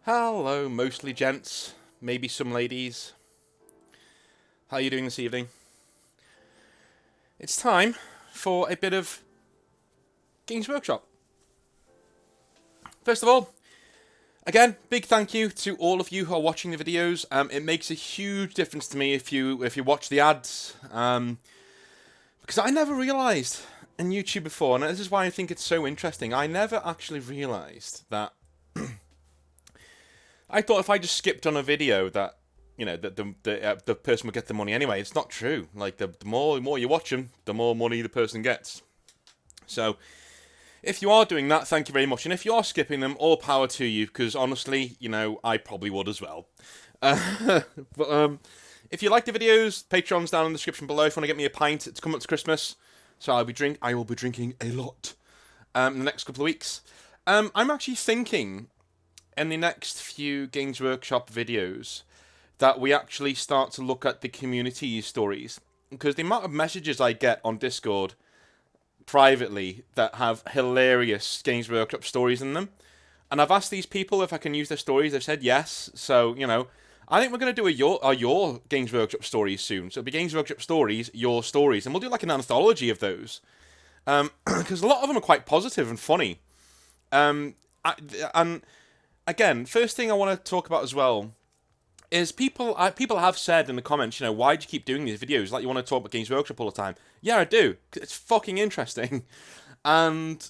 Hello, mostly gents, maybe some ladies. How are you doing this evening? It's time for a bit of Games Workshop. First of all, again, big thank you to all of you who are watching the videos. It makes a huge difference to me if you watch the ads, because I never realised in YouTube before, and this is why I think it's so interesting. I never actually realised that. I thought if I just skipped on a video that the person would get the money anyway. It's not true. Like the more you watch them, the more money the person gets. So if you are doing that, thank you very much. And if you are skipping them, all power to you. Because honestly, I probably would as well. But if you like the videos, Patreon's down in the description below. If you want to get me a pint, it's coming up to Christmas, so I will be drinking a lot in the next couple of weeks. I'm actually thinking in the next few Games Workshop videos that we actually start to look at the community stories, because the amount of messages I get on Discord privately that have hilarious Games Workshop stories in them, and I've asked these people if I can use their stories. They've said yes, so I think we're going to do your Games Workshop stories soon. So it'll be Games Workshop stories, your stories, and we'll do like an anthology of those, because a lot of them are quite positive and funny. And again, first thing I want to talk about as well is people have said in the comments, why do you keep doing these videos? Like, you want to talk about Games Workshop all the time. Yeah, I do. It's fucking interesting. And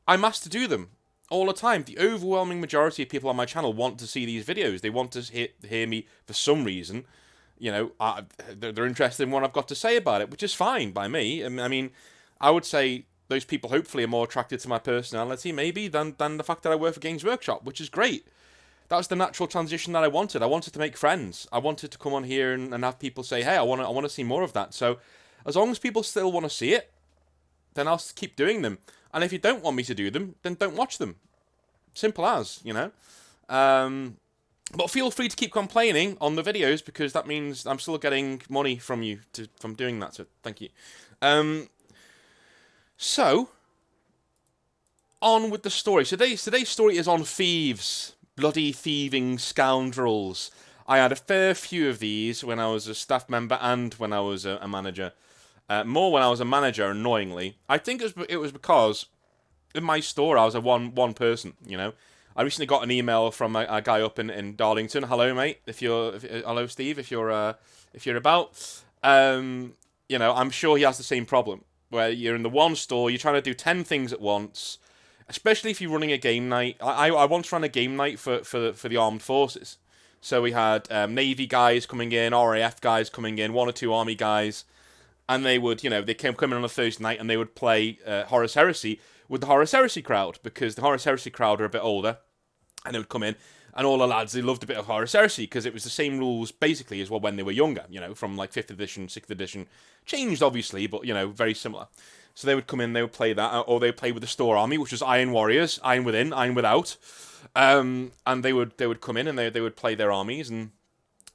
I'm asked to do them all the time. The overwhelming majority of people on my channel want to see these videos. They want to hear me for some reason. They're interested in what I've got to say about it, which is fine by me. I mean, I would say those people hopefully are more attracted to my personality, maybe, than the fact that I work for Games Workshop, which is great. That was the natural transition that I wanted. I wanted to make friends. I wanted to come on here and have people say, hey, I want to see more of that. So as long as people still want to see it, then I'll keep doing them. And if you don't want me to do them, then don't watch them. Simple as, But feel free to keep complaining on the videos, because that means I'm still getting money from you from doing that. So thank you. So, on with the story. Today's story is on thieves. Bloody thieving scoundrels. I had a fair few of these when I was a staff member and when I was a manager. More when I was a manager, annoyingly. I think it was because in my store I was a one person, I recently got an email from a guy up in Darlington. Hello, mate. Hello, Steve. If you're about, I'm sure he has the same problem where you're in the one store, you're trying to do 10 things at once. Especially if you're running a game night. I once ran a game night for the armed forces. So we had Navy guys coming in, RAF guys coming in, one or two Army guys, and they would, they came in on a Thursday night and they would play Horus Heresy with the Horus Heresy crowd, because the Horus Heresy crowd are a bit older, and they would come in, and all the lads, they loved a bit of Horus Heresy, because it was the same rules, basically, as well when they were younger, from like 5th edition, 6th edition. Changed, obviously, but, very similar. So they would come in, they would play that, or they would play with the store army, which was Iron Warriors, Iron Within, Iron Without. And they would come in and they would play their armies, and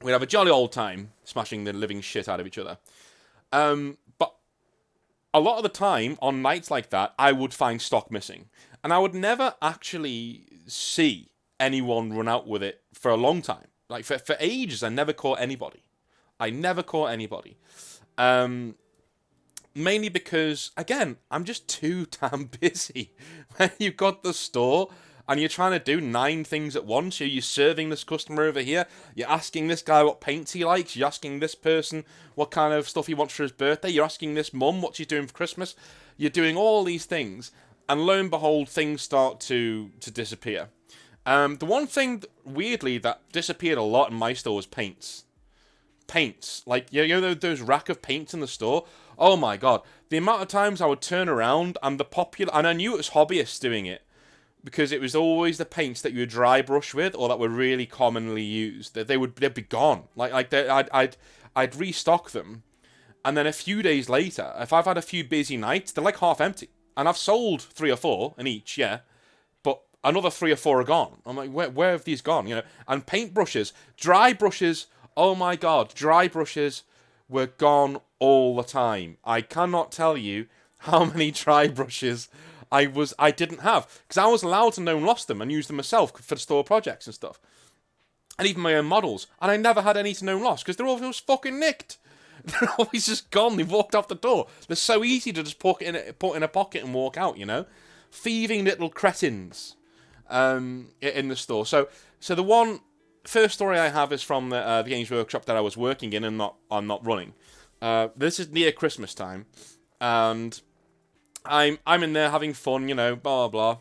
we'd have a jolly old time smashing the living shit out of each other. But a lot of the time, on nights like that, I would find stock missing. And I would never actually see anyone run out with it for a long time. Like, for ages, I never caught anybody. Mainly because, again, I'm just too damn busy. When you've got the store and you're trying to do 9 things at once, you're serving this customer over here, you're asking this guy what paints he likes, you're asking this person what kind of stuff he wants for his birthday, you're asking this mum what she's doing for Christmas, you're doing all these things, and lo and behold, things start to disappear. The one thing, weirdly, that disappeared a lot in my store was paints. Like, those rack of paints in the store? Oh my god. The amount of times I would turn around and and I knew it was hobbyists doing it, because it was always the paints that you would dry brush with, or that were really commonly used. They'd be gone. I'd restock them, and then a few days later, if I've had a few busy nights, they're like half empty. And I've sold 3 or 4 in each, yeah, but another 3 or 4 are gone. I'm like, where have these gone? And paintbrushes, dry brushes. Oh my god, dry brushes were gone all the time. I cannot tell you how many dry brushes I didn't have, because I was allowed to known lost them and use them myself for store projects and stuff, and even my own models, and I never had any to known lost because they're always fucking nicked. They're always just gone. They've walked off the door. They're so easy to just put in a pocket and walk out. Thieving little cretins in the store. So the one first story I have is from the Games Workshop that I was working in and I'm not running. This is near Christmas time, and I'm in there having fun, blah blah blah,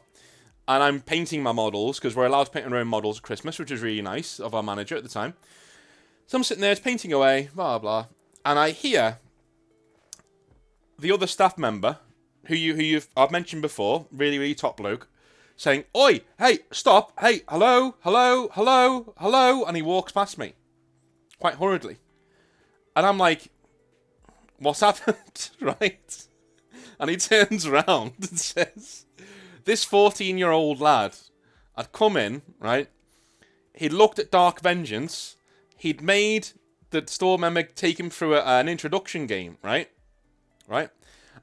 and I'm painting my models because we're allowed to paint our own models at Christmas, which was really nice of our manager at the time. So I'm sitting there painting away, blah blah, and I hear the other staff member who I've mentioned before, really really top bloke, saying, "Oi, hey, stop, hey, hello, hello, hello, hello," and he walks past me quite hurriedly, and I'm like, "What's happened?" Right? And he turns around and says, this 14-year-old lad had come in, right? He'd looked at Dark Vengeance. He'd made the store member take him through an introduction game, right? Right?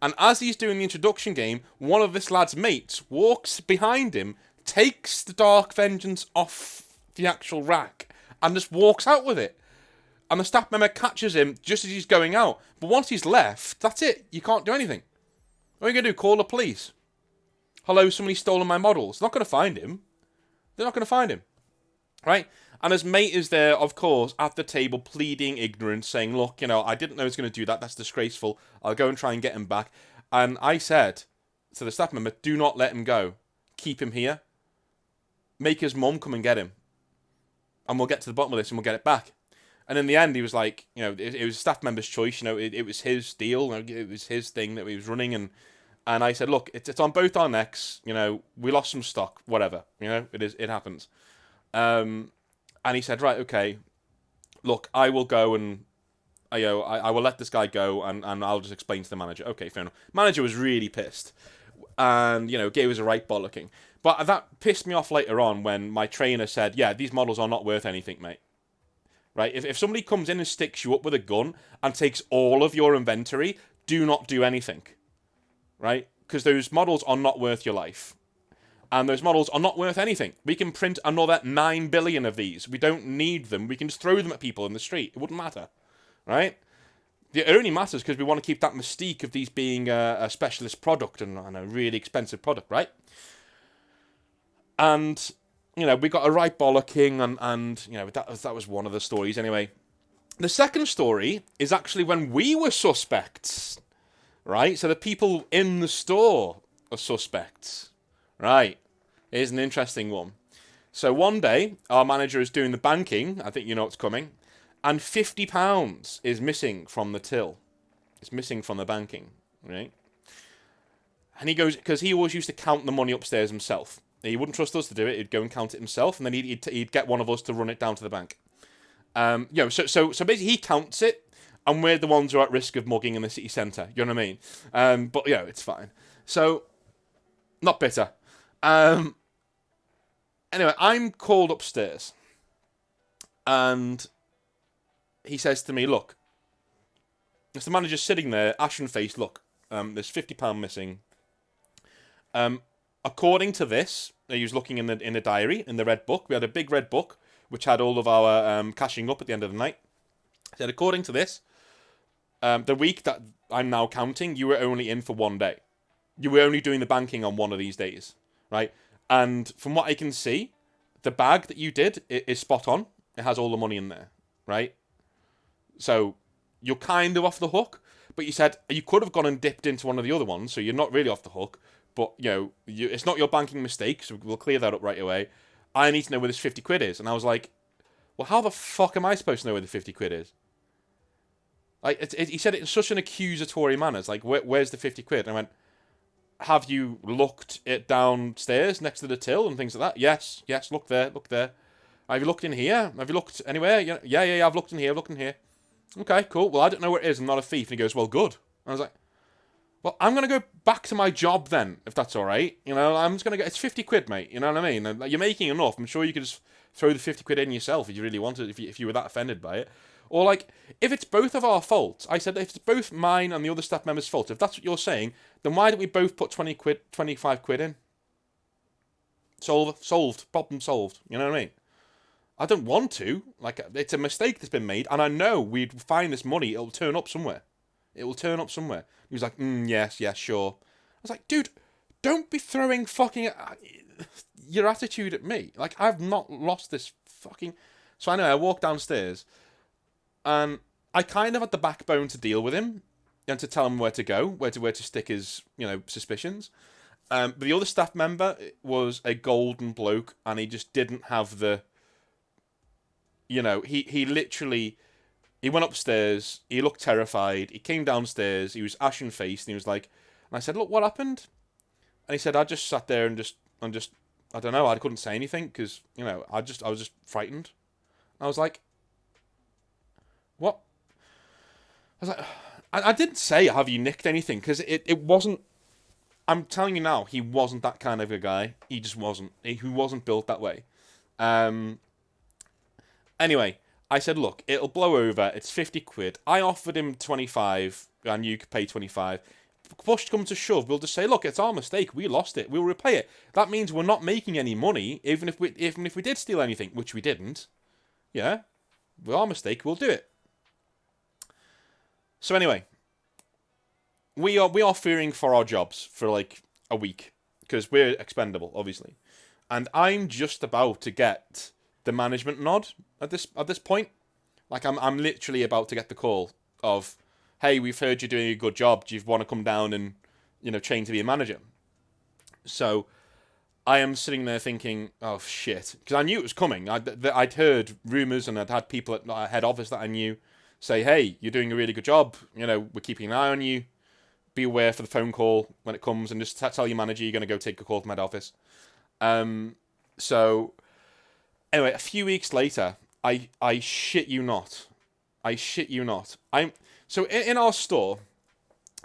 And as he's doing the introduction game, one of this lad's mates walks behind him, takes the Dark Vengeance off the actual rack, and just walks out with it. And the staff member catches him just as he's going out. But once he's left, that's it. You can't do anything. What are you going to do? Call the police? Hello, somebody's stolen my models. They're not going to find him. They're not going to find him. Right? And his mate is there, of course, at the table pleading ignorance, saying, look, I didn't know he was going to do that. That's disgraceful. I'll go and try and get him back. And I said to the staff member, do not let him go. Keep him here. Make his mum come and get him. And we'll get to the bottom of this and we'll get it back. And in the end, he was like, it was staff member's choice. It was his deal. It was his thing that he was running. And I said, look, it's on both our necks. We lost some stock, whatever. It happens. And he said, right, okay, look, I will go and I will let this guy go and I'll just explain to the manager. Okay, fair enough. Manager was really pissed and, gave us a right bollocking. But that pissed me off later on when my trainer said, yeah, these models are not worth anything, mate. Right? If somebody comes in and sticks you up with a gun and takes all of your inventory, do not do anything. Right? Because those models are not worth your life. And those models are not worth anything. We can print another 9 billion of these. We don't need them. We can just throw them at people in the street. It wouldn't matter. Right? It only matters because we want to keep that mystique of these being a specialist product and a really expensive product, right? And, we got a right bollocking and that was one of the stories anyway. The second story is actually when we were suspects, right? So the people in the store are suspects, right? Here's an interesting one. So one day, our manager is doing the banking, I think you know what's coming, and £50 is missing from the till. It's missing from the banking, right? And he goes, because he always used to count the money upstairs himself. He wouldn't trust us to do it. He'd go and count it himself, and then he'd get one of us to run it down to the bank. So basically he counts it, and we're the ones who are at risk of mugging in the city centre. You know what I mean? But it's fine. So, not bitter. Anyway, I'm called upstairs, and he says to me, "Look, if the manager's sitting there, ashen faced, look, there's £50 missing. According to this, he was looking in the diary, in the red book. We had a big red book, which had all of our cashing up at the end of the night. He said, according to this, the week that I'm now counting, you were only in for 1 day. You were only doing the banking on one of these days, right? And from what I can see, the bag that you did is spot on. It has all the money in there, right? So you're kind of off the hook, but you said you could have gone and dipped into one of the other ones, so you're not really off the hook. But, it's not your banking mistake, so we'll clear that up right away. I need to know where this 50 quid is. And I was like, well, how the fuck am I supposed to know where the 50 quid is? Like, he said it in such an accusatory manner. It's like, where's the 50 quid? And I went, have you looked it downstairs next to the till and things like that? Yes, look there. Have you looked in here? Have you looked anywhere? Yeah, I've looked in here. Okay, cool. Well, I don't know where it is. I'm not a thief. And he goes, well, good. And I was like, well, I'm going to go back to my job then, if that's all right. I'm just going to get... It's 50 quid, mate. You know what I mean? You're making enough. I'm sure you could just throw the 50 quid in yourself if you really wanted, if you were that offended by it. Or like, if it's both of our faults, I said if it's both mine and the other staff member's fault, if that's what you're saying, then why don't we both put 20 quid, 25 quid in? Solved. Problem solved. You know what I mean? I don't want to. Like, it's a mistake that's been made, and I know we'd find this money. It'll turn up somewhere. It will turn up somewhere. He was like, yes, sure. I was like, dude, don't be throwing fucking your attitude at me. Like, I've not lost this fucking. So anyway, I walked downstairs, and I kind of had the backbone to deal with him and to tell him where to go, where to stick his, suspicions. But the other staff member was a golden bloke, and he just didn't have the. He literally. He went upstairs. He looked terrified. He came downstairs. He was ashen faced, and he was like, and I said, "Look, what happened?" And he said, "I just sat there and just, I don't know. I couldn't say anything because, I was just frightened." I was like, "What?" I was like, I didn't say, "Have you nicked anything?" Because it wasn't. I'm telling you now, he wasn't that kind of a guy. He just wasn't. He wasn't built that way. Anyway, I said, "Look, it'll blow over. It's 50 quid. I offered him 25, and you could pay 25. Push come to shove, we'll just say, look, it's our mistake. We lost it. We'll repay it. That means we're not making any money, even if we did steal anything, which we didn't. Yeah, our mistake. We'll do it." So anyway, we are fearing for our jobs for like a week because we're expendable, obviously, and I'm just about to get the management nod at this point. Like I'm literally about to get the call of, "Hey, we've heard you're doing a good job. Do you want to come down and, train to be a manager?" So I am sitting there thinking, "Oh shit," because I knew it was coming. I'd heard rumors and I'd had people at our head office that I knew say, "Hey, you're doing a really good job. We're keeping an eye on you. Be aware for the phone call when it comes, and just tell your manager you're going to go take a call from head office." So anyway, a few weeks later, I shit you not. So in our store,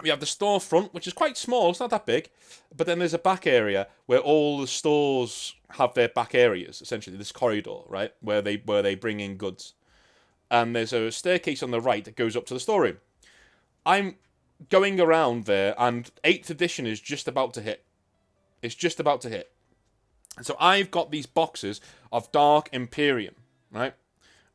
we have the store front, which is quite small. It's not that big, but then there's a back area where all the stores have their back areas. Essentially, this corridor, right, where they bring in goods, and there's a staircase on the right that goes up to the storeroom. I'm going around there, and 8th edition is just about to hit. It's just about to hit. And so I've got these boxes of Dark Imperium, right?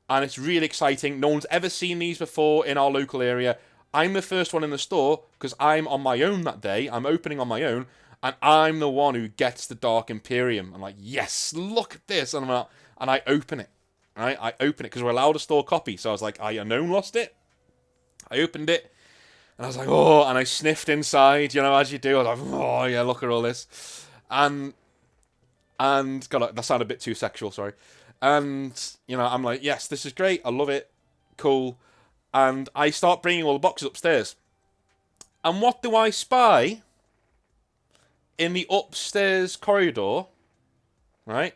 And it's really exciting. No one's ever seen these before in our local area. I'm the first one in the store because I'm on my own that day. I'm opening on my own, and I'm the one who gets the Dark Imperium. I'm like, yes, look at this. And I open it, right? I open it because we're allowed to store copy. So I was like, I unknown lost it. I opened it, and I was like, oh, and I sniffed inside, as you do. I was like, oh, yeah, look at all this. And God, that sounded a bit too sexual, sorry. And, I'm like, yes, this is great. I love it. Cool. And I start bringing all the boxes upstairs. And what do I spy? In the upstairs corridor, right?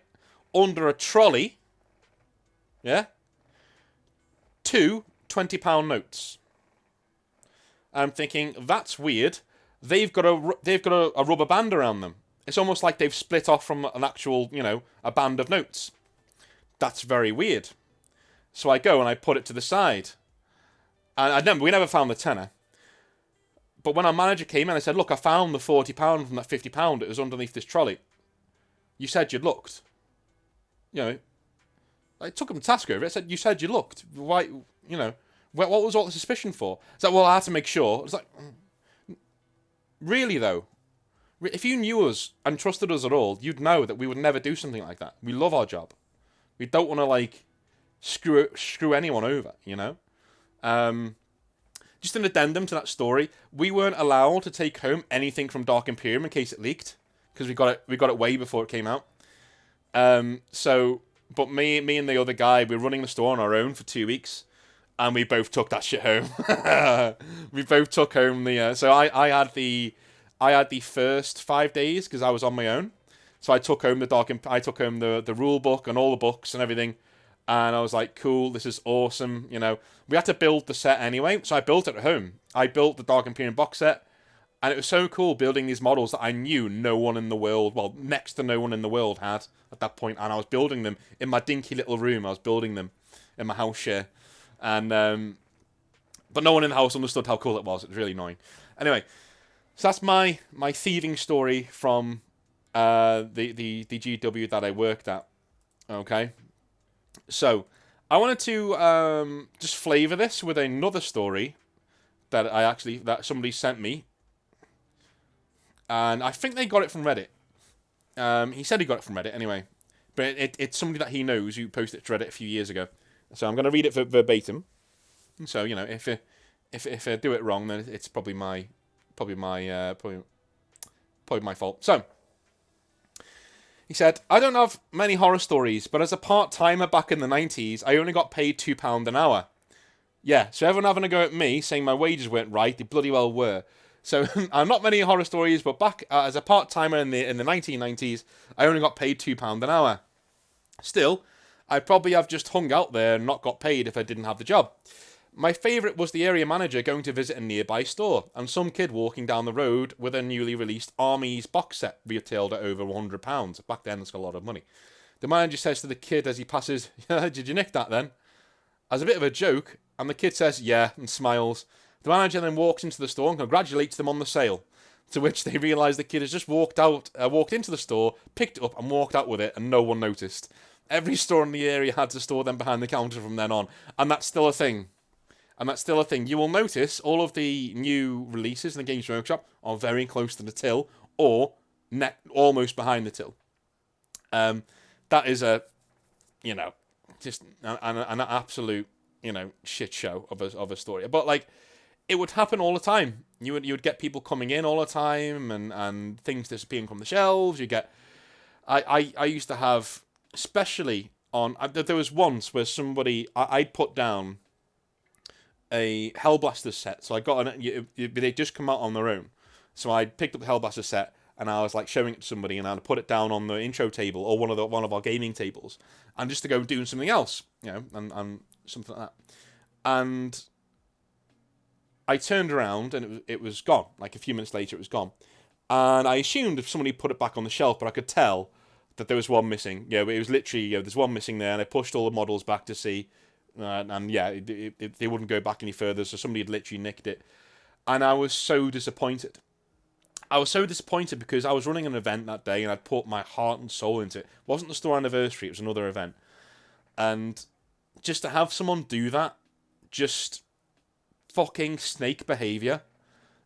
Under a trolley. Yeah? 2 £20 notes. I'm thinking, that's weird. They've got a rubber band around them. It's almost like they've split off from an actual, a band of notes. That's very weird. So I go and I put it to the side. And we never found the tenner. But when our manager came in, I said, look, I found the £40 from that £50. It was underneath this trolley. You said you'd looked. I took him to task over it. I said, you said you looked. Why, what was all the suspicion for? It's like, well, I had to make sure. It's like, really though? If you knew us and trusted us at all, you'd know that we would never do something like that. We love our job. We don't want to, screw anyone over, Just an addendum to that story. We weren't allowed to take home anything from Dark Imperium in case it leaked, because we got it way before it came out. But me and the other guy, we were running the store on our own for 2 weeks, and we both took that shit home. We both took home the. So I had the first 5 days because I was on my own. So I took home the rule book and all the books and everything. And I was like, cool, this is awesome. We had to build the set anyway. So I built it at home. I built the Dark Imperium box set. And it was so cool building these models that I knew no one in the world, well, next to no one in the world had at that point. And I was building them in my dinky little room. I was building them in my house share. And but no one in the house understood how cool it was. It was really annoying. Anyway, so that's my thieving story from the GW that I worked at. Okay, so I wanted to just flavour this with another story that somebody sent me, and I think they got it from Reddit. He said he got it from Reddit anyway, but it's somebody that he knows who posted it to Reddit a few years ago. So I'm going to read it verbatim. So if I do it wrong, then it's probably my fault. So he said, I don't have many horror stories, but as a part-timer back in the 90s, I only got paid £2 an hour. Yeah, so everyone having a go at me, saying my wages weren't right, they bloody well were. So I'm not many horror stories, but back as a part-timer in the 1990s, I only got paid £2 an hour. Still, I'd probably have just hung out there and not got paid if I didn't have the job. My favourite was the area manager going to visit a nearby store, and some kid walking down the road with a newly released Armies box set retailed at over £100. Back then, that's a lot of money. The manager says to the kid as he passes, did you nick that then? As a bit of a joke, and the kid says, yeah, and smiles. The manager then walks into the store and congratulates them on the sale, to which they realise the kid has just walked into the store, picked it up and walked out with it, and no one noticed. Every store in the area had to store them behind the counter from then on, and that's still a thing. You will notice all of the new releases in the Games Workshop are very close to the till or almost behind the till. That is just an absolute, shit show of a story. But like, it would happen all the time. You would get people coming in all the time and things disappearing from the shelves. I used to have, especially on, there was once where I'd put down a Hellblaster set, so I got they just come out on their own. So I picked up the Hellblaster set and I was like showing it to somebody, and I'd put it down on the intro table or one of our gaming tables, and just to go doing something else, and something like that. And I turned around and it was gone. Like a few minutes later, it was gone, and I assumed if somebody put it back on the shelf, but I could tell that there was one missing. It was literally there's one missing there, and I pushed all the models back to see. They wouldn't go back any further, so somebody had literally nicked it. And I was so disappointed. Because I was running an event that day and I'd put my heart and soul into it. It wasn't the store anniversary, it was another event. And just to have someone do that, just fucking snake behaviour,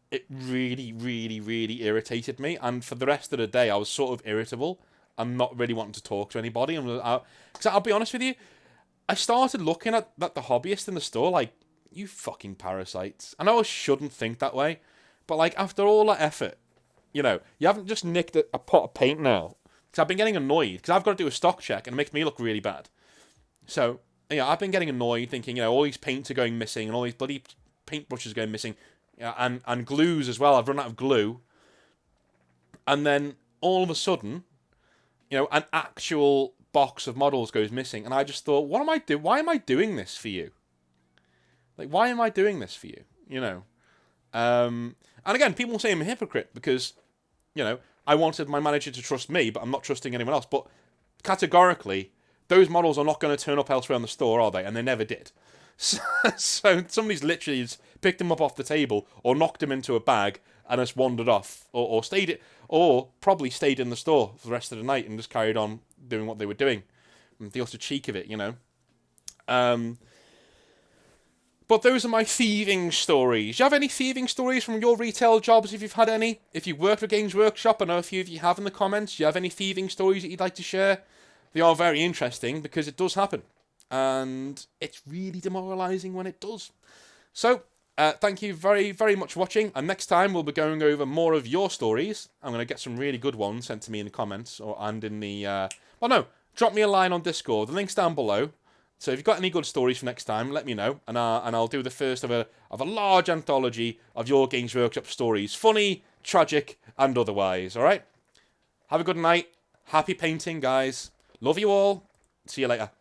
it really, really, really irritated me. And for the rest of the day, I was sort of irritable and not really wanting to talk to anybody. Because I'll be honest with you, I started looking at the hobbyist in the store like, you fucking parasites. I know I shouldn't think that way, but like, after all that effort, you haven't just nicked a pot of paint now. Because I've been getting annoyed, because I've got to do a stock check, and it makes me look really bad. So, I've been getting annoyed, thinking, all these paints are going missing, and all these bloody paintbrushes are going missing, and glues as well. I've run out of glue. And then, all of a sudden, an actual box of models goes missing, and I just thought, what am I doing? Why am I doing this for you? Like, why am I doing this for you? And again, people say I'm a hypocrite because, I wanted my manager to trust me, but I'm not trusting anyone else. But categorically, those models are not going to turn up elsewhere in the store, are they? And they never did. So somebody's literally just picked them up off the table or knocked them into a bag and just wandered off, or probably stayed in the store for the rest of the night and just carried on doing what they were doing. And the utter cheek of it, But those are my thieving stories. Do you have any thieving stories from your retail jobs, if you've had any? If you worked for Games Workshop, I know a few of you have in the comments. Do you have any thieving stories that you'd like to share? They are very interesting because it does happen. And it's really demoralising when it does. So, thank you very, very much for watching. And next time we'll be going over more of your stories. I'm going to get some really good ones sent to me in the comments and in the... drop me a line on Discord. The link's down below. So if you've got any good stories for next time, let me know, and I'll do the first of a large anthology of your Games Workshop stories, funny, tragic, and otherwise. All right. Have a good night. Happy painting, guys. Love you all. See you later.